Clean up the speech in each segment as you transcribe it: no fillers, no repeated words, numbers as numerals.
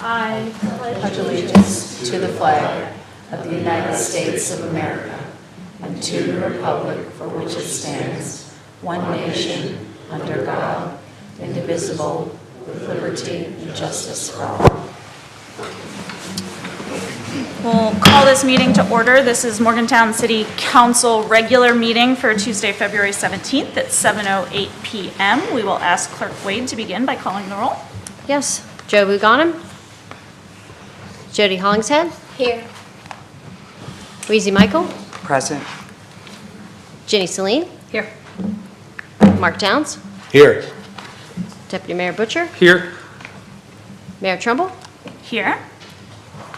I pledge allegiance to the flag of the United States of America and to the republic for which it stands, one nation, under God, indivisible, with liberty and justice for all. We'll call this meeting to order. This is Morgantown City Council regular meeting for Tuesday, February 17th at 7:08 p.m. We will ask Clerk Wade to begin by calling the roll. Yes. Joe Buganum. Jody Hollingshead. Here. Weezy Michael. Present. Jenny Celine. Here. Mark Downs. Here. Deputy Mayor Butcher. Here. Mayor Trumbull. Here.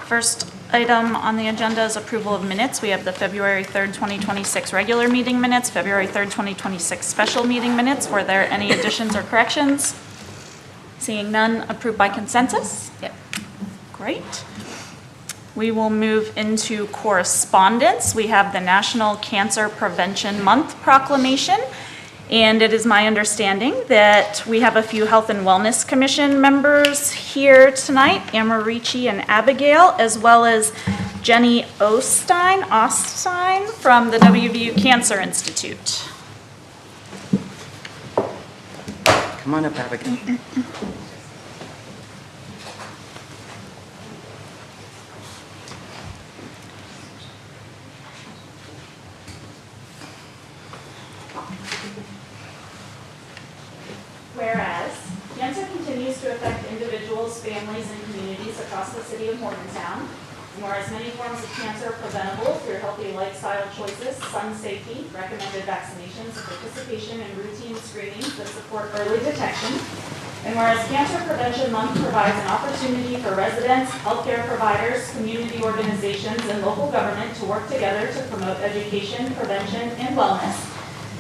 First item on the agenda is approval of minutes. We have the February 3rd, 2026 regular meeting minutes, February 3rd, 2026 special meeting minutes. Were there any additions or corrections? Seeing none, approved by consensus? Yep. Great. We will move into correspondence. We have the National Cancer Prevention Month proclamation, and it is my understanding that we have a few Health and Wellness Commission members here tonight, Amarici and Abigail, as well as Jenny Ostine from the WVU Cancer Institute. Come on up, Abigail. Whereas cancer continues to affect individuals, families, and communities across the city of Morgantown, and whereas many forms of cancer are preventable through healthy lifestyle choices, sun safety, recommended vaccinations, and participation in routine screenings that support early detection, and whereas Cancer Prevention Month provides an opportunity for residents, healthcare providers, community organizations, and local government to work together to promote education, prevention, and wellness.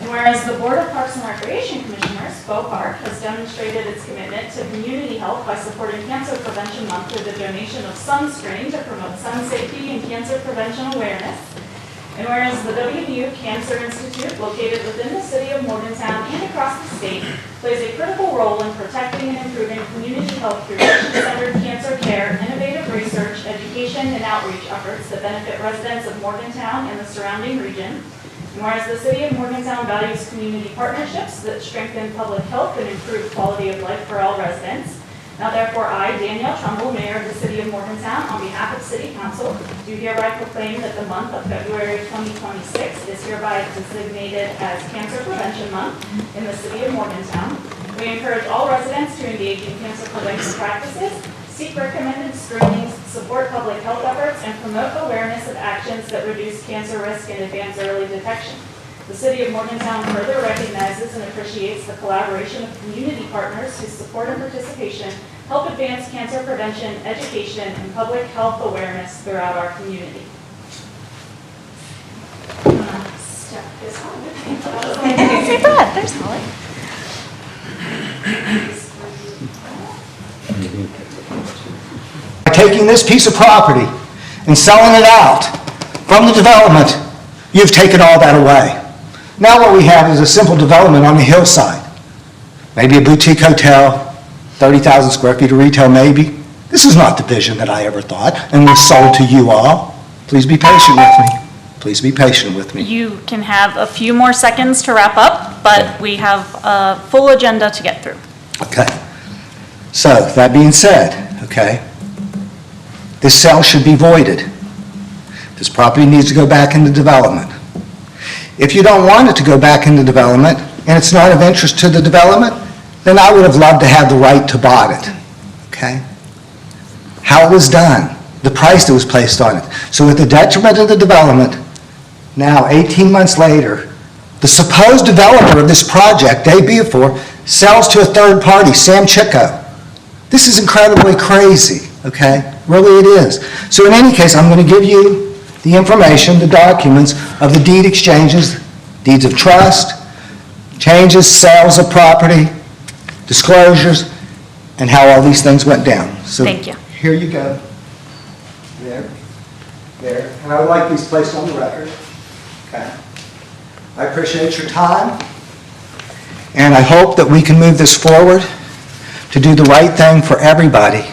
And whereas the Board of Parks and Recreation Commissioners, BOPARC, has demonstrated its commitment to community health by supporting Cancer Prevention Month through the donation of sunscreen to promote sun safety and cancer prevention awareness. And whereas the WVU Cancer Institute, located within the city of Morgantown and across the state, plays a critical role in protecting and improving community health through patient-centered cancer care, innovative research, education, and outreach efforts that benefit residents of Morgantown and the surrounding region. And whereas the city of Morgantown values community partnerships that strengthen public health and improve quality of life for all residents. Now therefore I, Danielle Trumbull, Mayor of the city of Morgantown, on behalf of City Council, do hereby proclaim that the month of February 2026 is hereby designated as Cancer Prevention Month in the city of Morgantown. We encourage all residents to engage in cancer prevention practices, seek recommended screenings, support public health efforts, and promote awareness of actions that reduce cancer risk and advance early detection. The City of Morgantown further recognizes and appreciates the collaboration of community partners whose support and participation help advance cancer prevention, education, and public health awareness throughout our community. Step this on with me. Say that. There's Holly. Taking this piece of property and selling it out from the development, you've taken all that away. Now what we have is a simple development on the hillside. Maybe a boutique hotel, 30,000 square feet of retail, maybe. This is not the vision that I ever thought and was sold to you all. Please be patient with me. Please be patient with me. You can have a few more seconds to wrap up, but we have a full agenda to get through. Okay. So, that being said, okay, this sale should be voided. This property needs to go back into development. If you don't want it to go back into development, and it's not of interest to the development, then I would have loved to have the right to buy it, okay? How it was done, the price that was placed on it. So with the detriment of the development, now 18 months later, the supposed developer of this project, Dave Beaufort, sells to a third party, Sam Chico. This is incredibly crazy, okay? Really it is. So in any case, I'm going to give you the information, the documents of the deed exchanges, deeds of trust, changes, sales of property, disclosures, and how all these things went down. So Thank you. Here you go. There. And I would like these placed on the record. Okay. I appreciate your time, and I hope that we can move this forward to do the right thing for everybody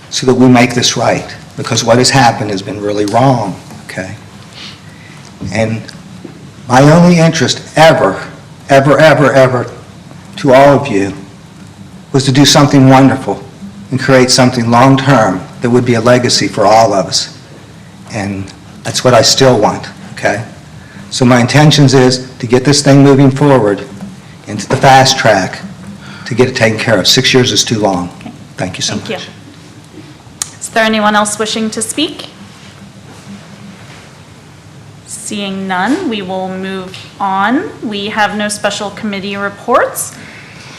so that we make this right, because what has happened has been really wrong, okay? And my only interest ever to all of you was to do something wonderful and create something long-term that would be a legacy for all of us. And that's what I still want, okay? So my intentions is to get this thing moving forward into the fast track to get it taken care of. 6 years is too long. Okay. Thank you so much. Thank you. Is there anyone else wishing to speak? Seeing none, we will move on. We have no special committee reports.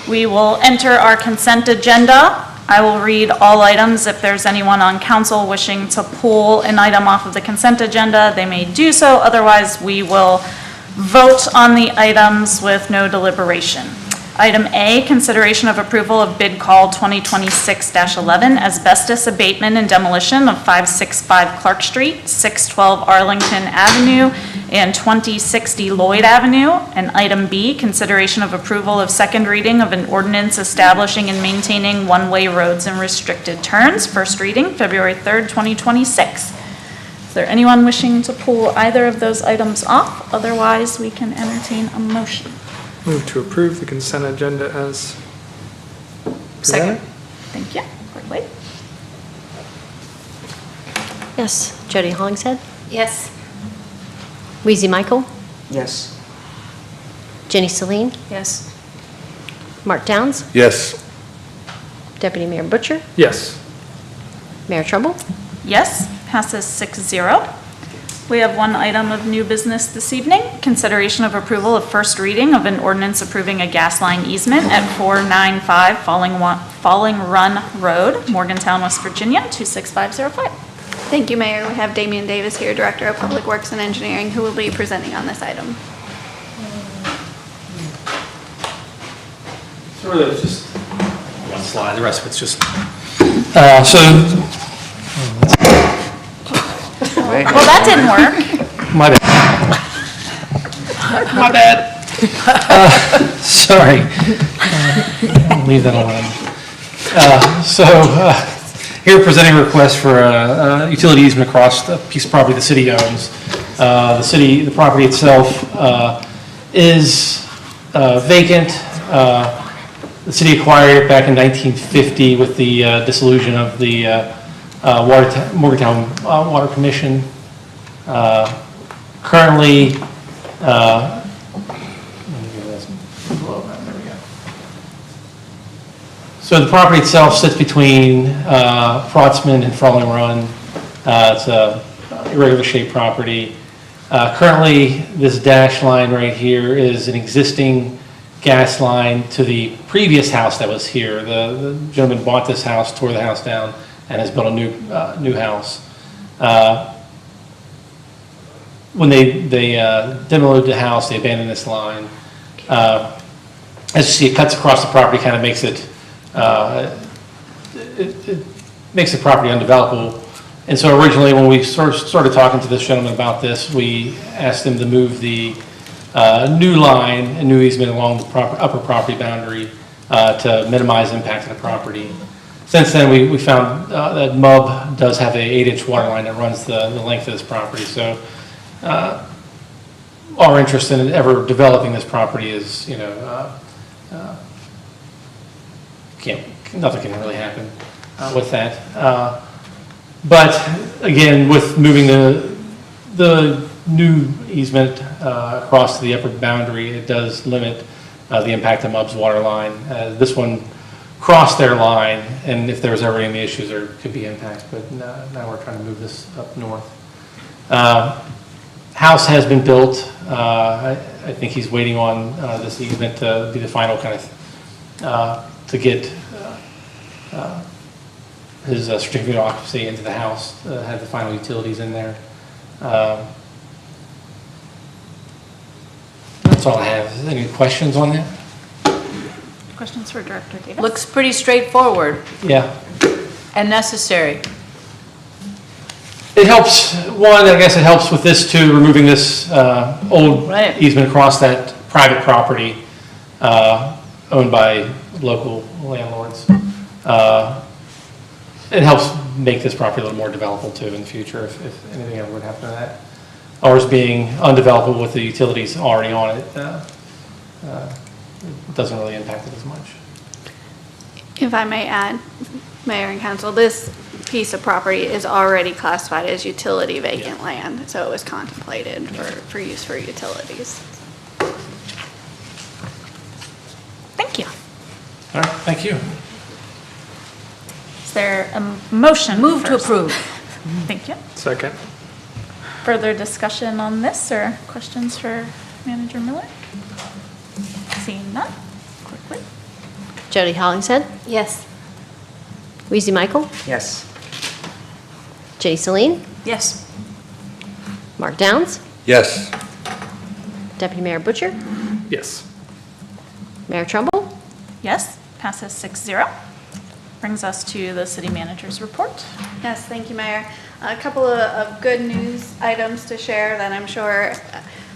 We will enter our consent agenda. I will read all items. If there's anyone on council wishing to pull an item off of the consent agenda, they may do so. Otherwise, we will vote on the items with no deliberation. Item A, consideration of approval of bid call 2026-11, asbestos abatement and demolition of 565 Clark Street, 612 Arlington Avenue, and 2060 Lloyd Avenue. And item B, consideration of approval of second reading of an ordinance establishing and maintaining one-way roads and restricted turns. First reading, February 3rd, 2026. Is there anyone wishing to pull either of those items off? Otherwise, we can entertain a motion. Move to approve the consent agenda as Second. presented. Thank you. Clerk Wade? Yes. Jody Hollingshead? Yes. Weezy Michael? Yes. Jenny Celine? Yes. Mark Downs? Yes. Deputy Mayor Butcher? Yes. Mayor Trumbull? Yes, passes 6-0. We have one item of new business this evening, consideration of approval of first reading of an ordinance approving a gas line easement at 495 Falling Run Road, Morgantown, West Virginia, 26505. Thank you, Mayor. We have Damian Davis here, Director of Public Works and Engineering, who will be presenting on this item. So really, it's just one slide, the rest of it's just, Well, that didn't work. my bad. My bad. Sorry. I'll leave that alone. Here presenting a request for a utility easement across the piece of property the city owns. The property itself is vacant. The city acquired it back in 1950 with the dissolution of the Morgantown Water Commission. Currently, so the property itself sits between Protzman and Falling Run. It's a irregular shaped property. Currently, this dash line right here is an existing gas line to the previous house that was here. The gentleman bought this house, tore the house down, and has built a new house. When they demoed the house, they abandoned this line. As you see, it cuts across the property, kind of makes it makes the property undevelopable. And so originally, when we started talking to this gentleman about this, we asked him to move the new line and new easement along the upper property boundary to minimize impact to the property. Since then, we found that MUB does have an 8-inch water line that runs the length of this property. So our interest in ever developing this property is, nothing can really happen with that. But again, with moving the new easement across to the upper boundary, it does limit the impact of MUB's water line. This one crossed their line, and if there was ever any issues, there could be impact, but now we're trying to move this up north. House has been built. I think he's waiting on this easement to be the final kind of, to get his certificate of occupancy into the house, have the final utilities in there. That's all I have. Any questions on that? Questions for Director Davis? Looks pretty straightforward Yeah. and necessary. It helps, one, I guess it helps with this too, removing this old Right. easement across that private property. owned by local landlords. It helps make this property a little more developable too in the future if anything ever would happen to that. Ours being undevelopable with the utilities already on it, it doesn't really impact it as much. If I may add, Mayor and Council, this piece of property is already classified as utility vacant land, so it was contemplated for use for utilities. Thank you. All right, thank you. Is there a motion? Move to first? approve. Thank you. Second. Further discussion on this or questions for Manager Miller? Seeing none, quickly. Jody Hollingshead, Yes. Weezy Michael, Yes. Jenny Celine, Yes. Mark Downs, Yes. Deputy Mayor Butcher, Yes. Mayor Trumbull. Yes, passes 6-0. Brings us to the city manager's report. Yes, thank you, Mayor. A couple of good news items to share that I'm sure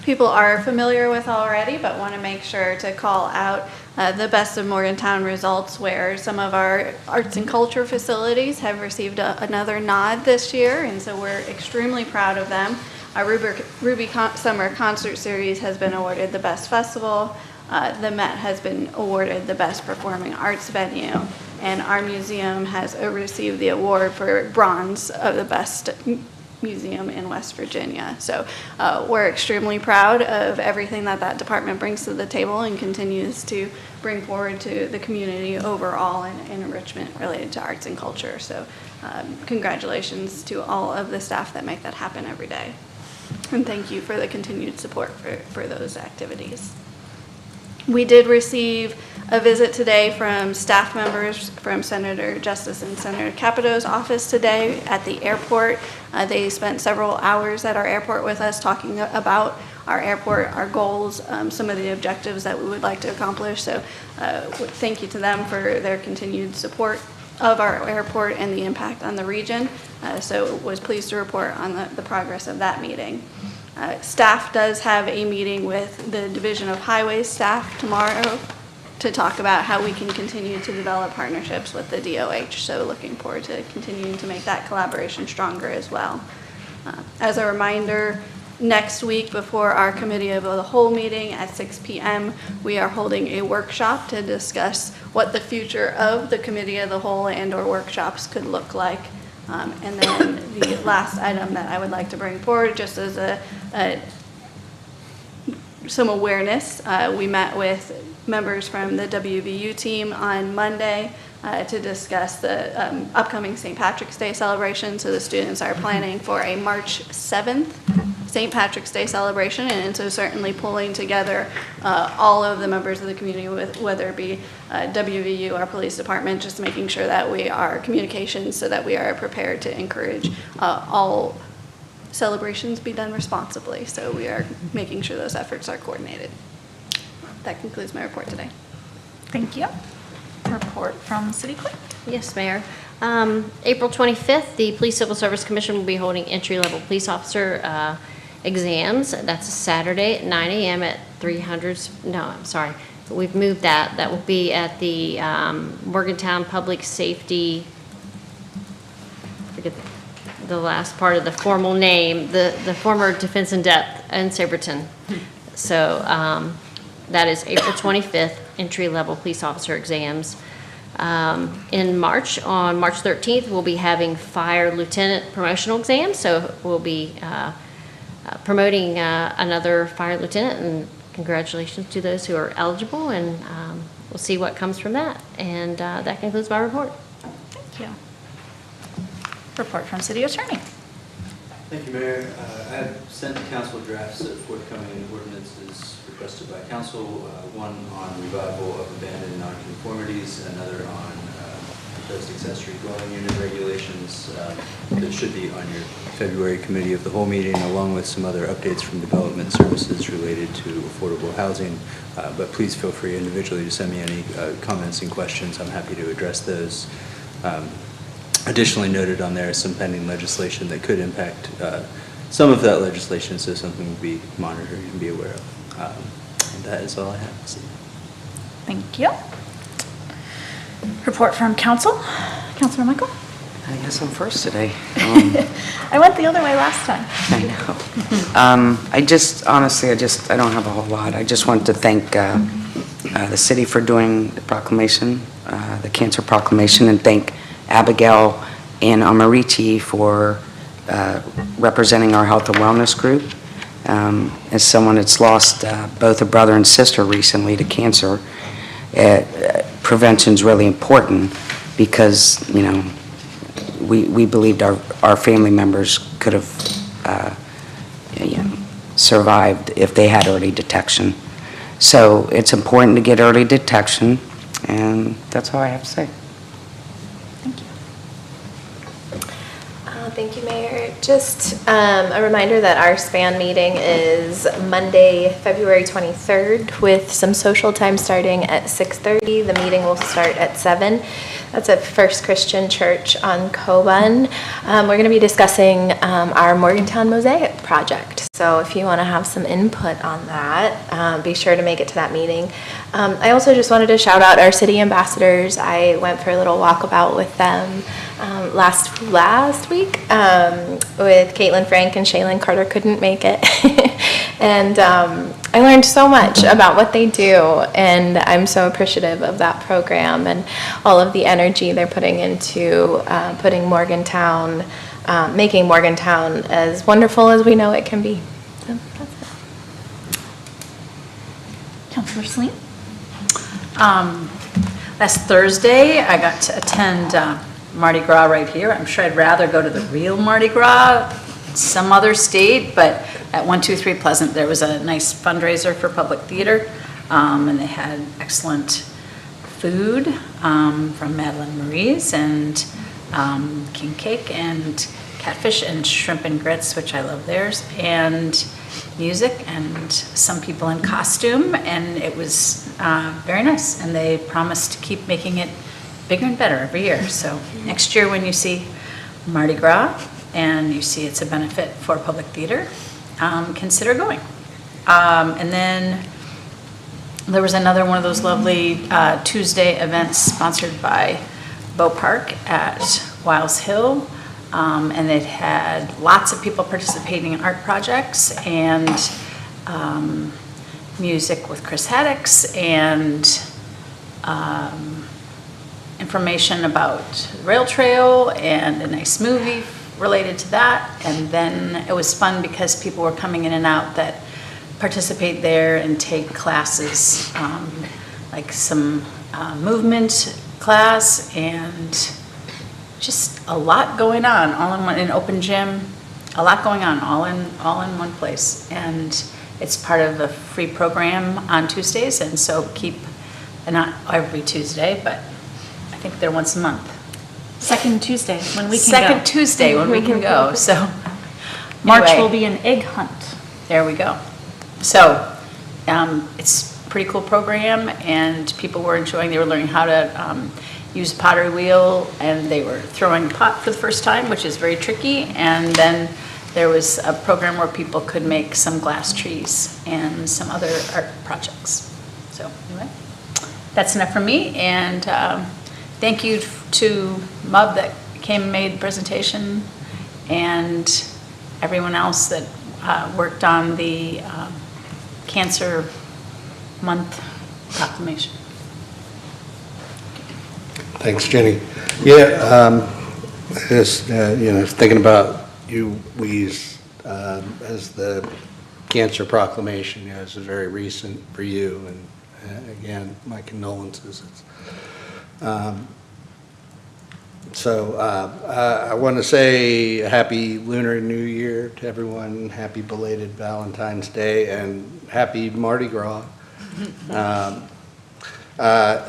people are familiar with already, but want to make sure to call out the Best of Morgantown results, where some of our arts and culture facilities have received another nod this year, and so we're extremely proud of them. Our Ruby Summer Concert Series has been awarded the Best Festival. The Met has been awarded the Best Performing Arts Venue, and our museum has received the award for Bronze of the Best Museum in West Virginia. So we're extremely proud of everything that department brings to the table and continues to bring forward to the community overall and enrichment related to arts and culture. So congratulations to all of the staff that make that happen every day. And thank you for the continued support for those activities. We did receive a visit today from staff members from Senator Justice and Senator Capito's office today at the airport. They spent several hours at our airport with us talking about our airport, our goals, some of the objectives that we would like to accomplish. So thank you to them for their continued support of our airport and the impact on the region. So was pleased to report on the progress of that meeting. Staff does have a meeting with the Division of Highways staff tomorrow to talk about how we can continue to develop partnerships with the DOH. So looking forward to continuing to make that collaboration stronger as well. As a reminder, next week before our Committee of the Whole meeting at 6 p.m., we are holding a workshop to discuss what the future of the Committee of the Whole and/or workshops could look like. And then the last item that I would like to bring forward, just as some awareness, we met with members from the WVU team on Monday to discuss the upcoming St. Patrick's Day celebration. So the students are planning for a March 7th St. Patrick's Day celebration, and so certainly pulling together all of the members of the community, whether it be WVU, our police department, just making sure that we are communications so that we are prepared to encourage all celebrations be done responsibly. So we are making sure those efforts are coordinated. That concludes my report today. Thank you. Report from City Clerk. Yes, Mayor. April 25th, the Police Civil Service Commission will be holding entry-level police officer exams. That's a Saturday at 9 a.m. at 300, no, I'm sorry. We've moved that. That will be at the Morgantown Public Safety, forget the last part of the formal name, the former Defense in Depth in Saberton. So that is April 25th, entry-level police officer exams. In March, on March 13th, we'll be having fire lieutenant promotional exams. So we'll be promoting another fire lieutenant, and congratulations to those who are eligible, and we'll see what comes from that. And that concludes my report. Thank you. Report from City Attorney. Thank you, Mayor. I have sent to council drafts of forthcoming ordinances requested by council, one on revival of abandoned nonconformities, another on proposed accessory dwelling unit regulations that should be on your February Committee of the Whole meeting, along with some other updates from development services related to affordable housing. But please feel free individually to send me any comments and questions. I'm happy to address those. Additionally noted on there is some pending legislation that could impact some of that legislation, so something to be monitored and be aware of. And that is all I have this evening. Thank you. Report from council. Councilor Michael? I guess I'm first today. I went the other way last time. I know. Honestly, I don't have a whole lot. I just want to thank the city for doing the proclamation, the cancer proclamation, and thank Abigail and Amarici for representing our health and wellness group. As someone that's lost both a brother and sister recently to cancer, prevention is really important because, you know, we believed our family members could have survived if they had early detection. So it's important to get early detection, and that's all I have to say. Thank you, Mayor. Just a reminder that our SPAN meeting is Monday, February 23rd, with some social time starting at 6:30. The meeting will start at 7. That's at First Christian Church on Coburn. We're going to be discussing our Morgantown Mosaic project. So if you want to have some input on that, be sure to make it to that meeting. I also just wanted to shout out our city ambassadors. I went for a little walkabout with them last week with Caitlin Frank and Shaylin Carter couldn't make it. And I learned so much about what they do, and I'm so appreciative of that program and all of the energy they're putting into putting Morgantown, making Morgantown as wonderful as we know it can be. So that's it. Councilor Sleen? Last Thursday, I got to attend Mardi Gras right here. I'm sure I'd rather go to the real Mardi Gras, some other state, but at 123 Pleasant, there was a nice fundraiser for public theater, and they had excellent food from Madeline Marie's and king cake and catfish and shrimp and grits, which I love theirs, and music and some people in costume, and it was very nice, and they promised to keep making it bigger and better every year. So next year when you see Mardi Gras and you see it's a benefit for public theater, consider going. And then there was another one of those lovely Tuesday events sponsored by Bow Park at Wiles Hill. And it had lots of people participating in art projects and music with Chris Haddix and information about the rail trail and a nice movie related to that. And then it was fun because people were coming in and out that participate there and take classes, like some movement class and just a lot going on, all in one, an open gym, a lot going on, all in one place. And it's part of a free program on Tuesdays, and so not every Tuesday, but I think they're once a month. Second Tuesday, when we can go. Second Tuesday, when we can go, so. March anyway, will be an egg hunt. There we go. So, it's a pretty cool program, and people were enjoying, they were learning how to use a pottery wheel, and they were throwing pot for the first time, which is very tricky. And then there was a program where people could make some glass trees and some other art projects. So anyway, that's enough from me. And thank you to MUB that came and made the presentation, and everyone else that worked on the Cancer Month proclamation. Thanks, Jenny. Yeah, just, thinking about you, Louise, as the cancer proclamation, this is very recent for you, and again, my condolences. I want to say happy Lunar New Year to everyone, happy belated Valentine's Day, and happy Mardi Gras. I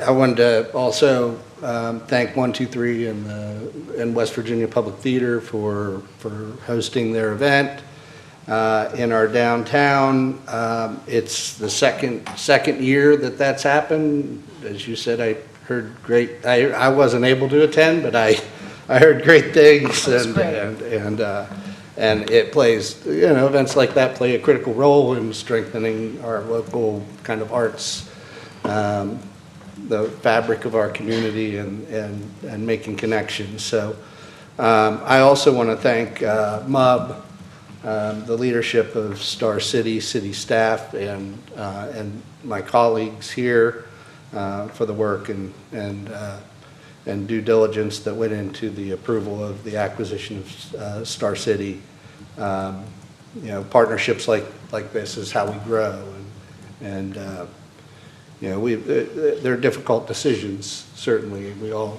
wanted to also thank 123 and West Virginia Public Theater for hosting their event in our downtown. It's the second year that that's happened. As you said, I heard great. I wasn't able to attend, but I heard great things, and it plays, events like that play a critical role in strengthening our local kind of arts the fabric of our community and making connections. So I also want to thank MUB, the leadership of Star City, city staff, and my colleagues here for the work and due diligence that went into the approval of the acquisition of Star City. You know, partnerships like this is how we grow, and you know, they're difficult decisions. Certainly, we all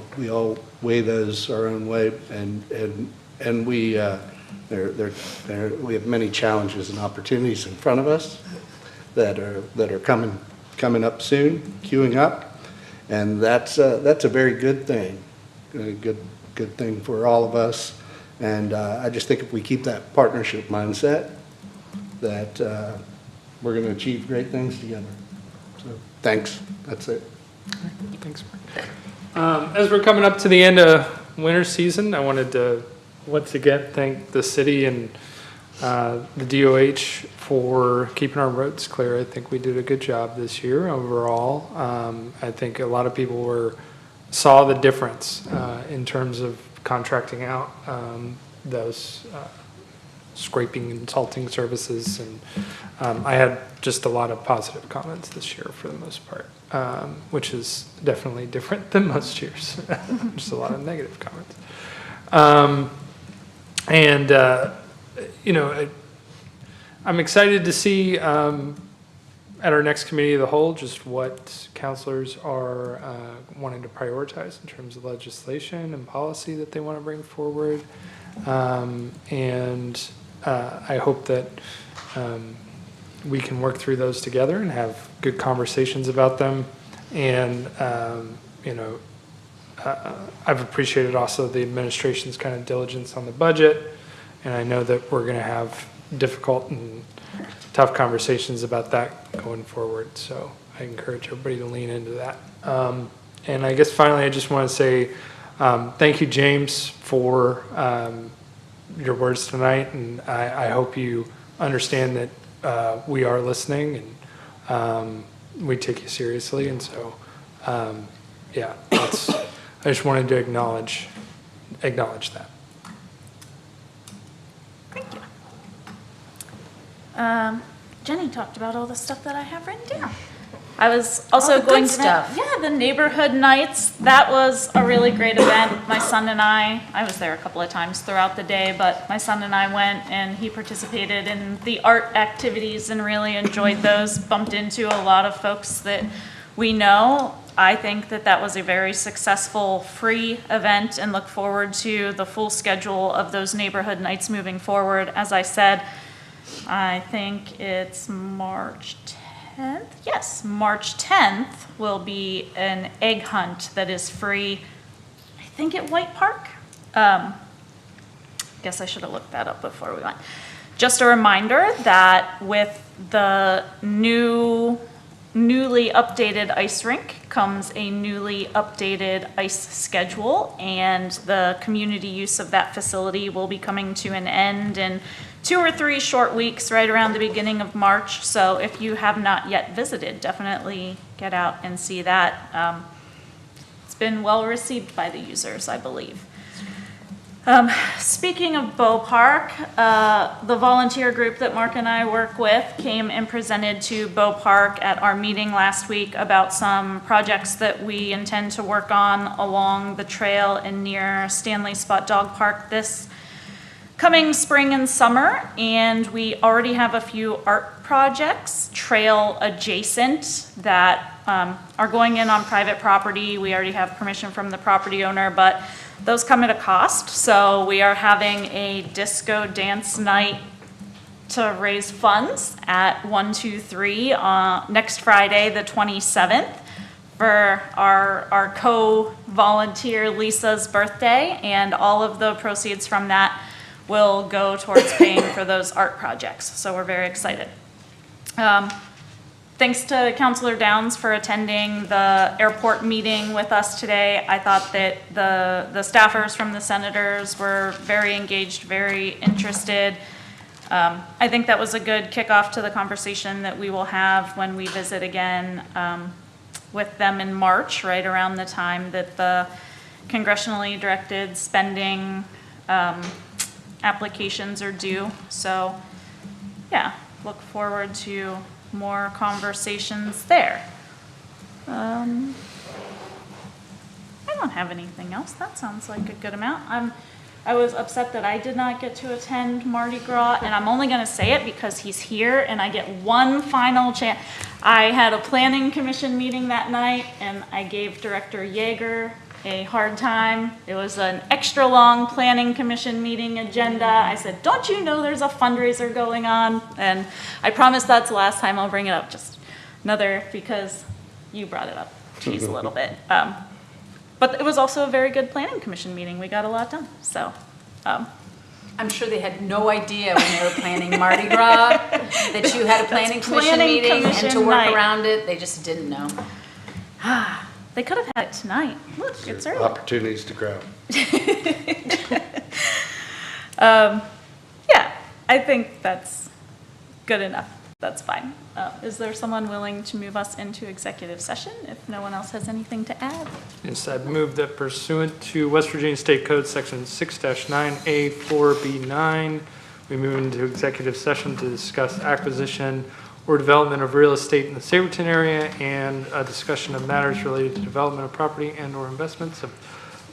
weigh those our own way, and we have many challenges and opportunities in front of us that are coming up soon, queuing up, and that's a very good thing, a good thing for all of us. And I just think if we keep that partnership mindset, that we're going to achieve great things together. So thanks. That's it. Thanks, Mark. As we're coming up to the end of winter season, I wanted to once again thank the city and the DOH for keeping our roads clear. I think we did a good job this year overall. I think a lot of people saw the difference in terms of contracting out those scraping and salting services, and I had just a lot of positive comments this year for the most part, which is definitely different than most years. Just a lot of negative comments. You know, I'm excited to see at our next committee of the whole just what councilors are wanting to prioritize in terms of legislation and policy that they want to bring forward. I hope that we can work through those together and have good conversations about them. And, you know, I've appreciated also the administration's kind of diligence on the budget. And I know that we're going to have difficult and tough conversations about that going forward. So I encourage everybody to lean into that. And I guess finally, I just want to say thank you, James, for your words tonight. And I hope you understand that we are listening and we take you seriously. And so, yeah, I just wanted to acknowledge that. Thank you. Jenny talked about all the stuff that I have written down. I was also All the going good to stuff. the neighborhood nights. That was a really great event. My son and I was there a couple of times throughout the day, but my son and I went and he participated in the art activities and really enjoyed those. Bumped into a lot of folks that we know. I think that was a very successful free event and look forward to the full schedule of those neighborhood nights moving forward. As I said, I think it's March 10th. Yes, March 10th will be an egg hunt that is free, I think at White Park. Guess I should have looked that up before we went. Just a reminder that with the newly updated ice rink comes a newly updated ice schedule, and the community use of that facility will be coming to an end in 2 or 3 short weeks right around the beginning of March. So if you have not yet visited, definitely get out and see that. It's been well received by the users, I believe. Speaking of Bow Park, the volunteer group that Mark and I work with came and presented to Bow Park at our meeting last week about some projects that we intend to work on along the trail and near Stanley Spot Dog Park this coming spring and summer. And we already have a few art projects, trail adjacent, that are going in on private property. We already have permission from the property owner, but those come at a cost. So we are having a disco dance night to raise funds at 123 next Friday, the 27th, for our co-volunteer Lisa's birthday, and all of the proceeds from that will go towards paying for those art projects. So we're very excited. Thanks to Councilor Downs for attending the airport meeting with us today. I thought that the staffers from the senators were very engaged, very interested. I think that was a good kickoff to the conversation that we will have when we visit again with them in March, right around the time that the congressionally directed spending applications are due. So, yeah, look forward to more conversations there. I don't have anything else. That sounds like a good amount. I was upset that I did not get to attend Mardi Gras, and I'm only gonna say it because he's here and I get one final chance. I had a planning commission meeting that night and I gave Director Yeager a hard time. It was an extra long planning commission meeting agenda. I said, don't you know there's a fundraiser going on? And I promise that's the last time I'll bring it up. Just another, because you brought it up, tease a little bit. But it was also a very good planning commission meeting. We got a lot done, so. I'm sure they had no idea when they were planning Mardi Gras that you had a planning commission meeting and to work around it. They just didn't know. They could have had it tonight. Look, it's early. Opportunities to grow. Yeah, I think that's good enough. That's fine. Is there someone willing to move us into executive session if no one else has anything to add? Yes, I'd move that pursuant to West Virginia State Code Section 6-9A4B9, we move into executive session to discuss acquisition or development of real estate in the Saberton area and a discussion of matters related to development of property and/or investments of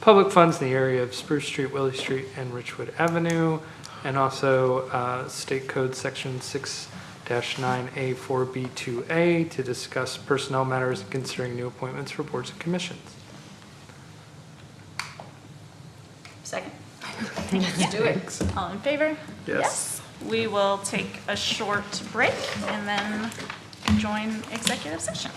public funds in the area of Spruce Street, Willie Street, and Richwood Avenue, and also State Code Section 6-9A4B2A to discuss personnel matters and considering new appointments for boards and commissions. Second. Let's do it. All in favor? Yes. We will take a short break and then join executive session.